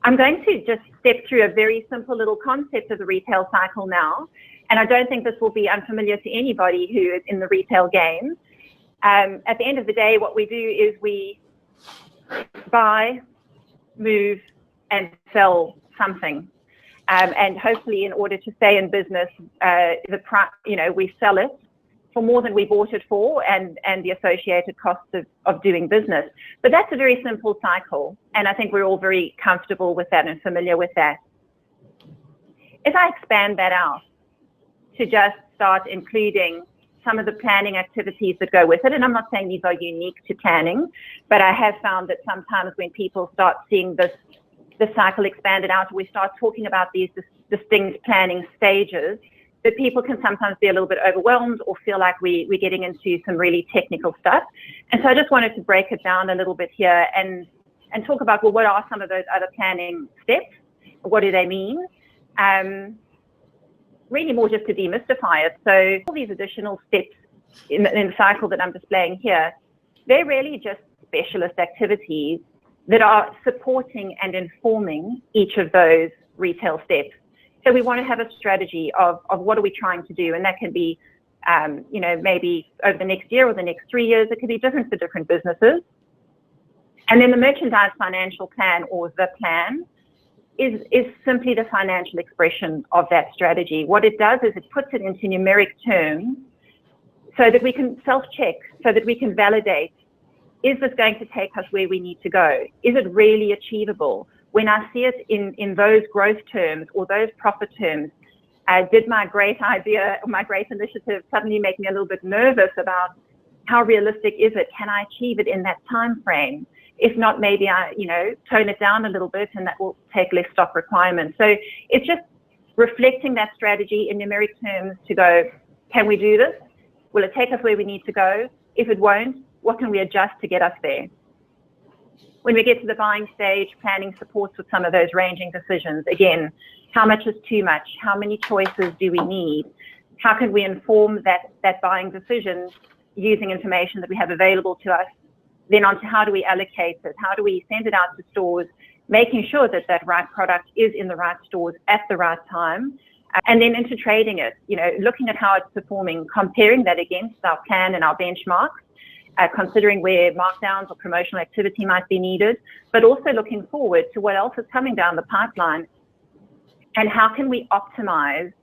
I'm going to just step through a very simple little concept of the retail cycle now. And I don't think this will be unfamiliar to anybody who is in the retail game. At the end of the day, what we do is we buy, move, and sell something. And hopefully in order to stay in business, we sell it for more than we bought it for and the associated costs of doing business. But that's a very simple cycle. And I think we're all very comfortable with that and familiar with that. If I expand that out to just start including some of the planning activities that go with it, and I'm not saying these are unique to planning, but I have found that sometimes when people start seeing the cycle expanded out, we start talking about these distinct planning stages, that people can sometimes be a little bit overwhelmed or feel like we're getting into some really technical stuff. And so I just wanted to break it down a little bit here and talk about, well, what are some of those other planning steps? What do they mean? Really more just to demystify it. So all these additional steps in the cycle that I'm displaying here, they're really just specialist activities that are supporting and informing each of those retail steps. So we want to have a strategy of what are we trying to do, and that can be, maybe over the next year or the next 3 years. It could be different for different businesses. And then the merchandise financial plan, or the plan, is simply the financial expression of that strategy. What it does is it puts it into numeric terms so that we can self-check, so that we can validate, is this going to take us where we need to go? Is it really achievable? When I see it in those growth terms or those profit terms, did my great idea or my great initiative suddenly make me a little bit nervous about how realistic is it? Can I achieve it in that time frame? If not, maybe I, tone it down a little bit, and that will take less stock requirements. So it's just reflecting that strategy in numeric terms to go, can we do this? Will it take us where we need to go? If it won't, what can we adjust to get us there? When we get to the buying stage, planning supports with some of those ranging decisions. Again, how much is too much? How many choices do we need? How can we inform that buying decision using information that we have available to us? Then on to how do we allocate it? How do we send it out to stores, making sure that that right product is in the right stores at the right time, and then into trading it, looking at how it's performing, comparing that against our plan and our benchmarks, considering where markdowns or promotional activity might be needed, but also looking forward to what else is coming down the pipeline and how can we optimize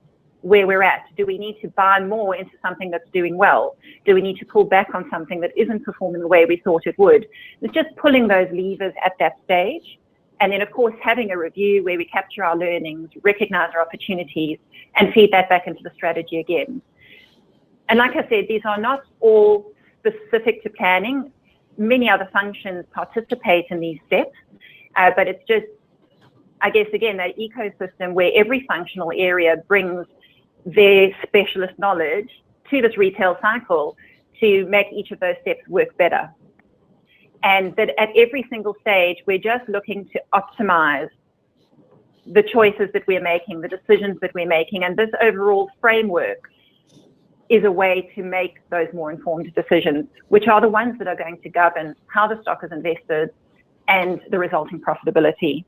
where we're at. Do we need to buy more into something that's doing well? Do we need to pull back on something that isn't performing the way we thought it would? It's just pulling those levers at that stage. And then, of course, having a review where we capture our learnings, recognize our opportunities, and feed that back into the strategy again. And like I said, these are not all specific to planning. Many other functions participate in these steps, but it's just, I guess, again, that ecosystem where every functional area brings their specialist knowledge to this retail cycle to make each of those steps work better. And that at every single stage, we're just looking to optimize the choices that we're making, the decisions that we're making, and this overall framework is a way to make those more informed decisions, which are the ones that are going to govern how the stock is invested and the resulting profitability.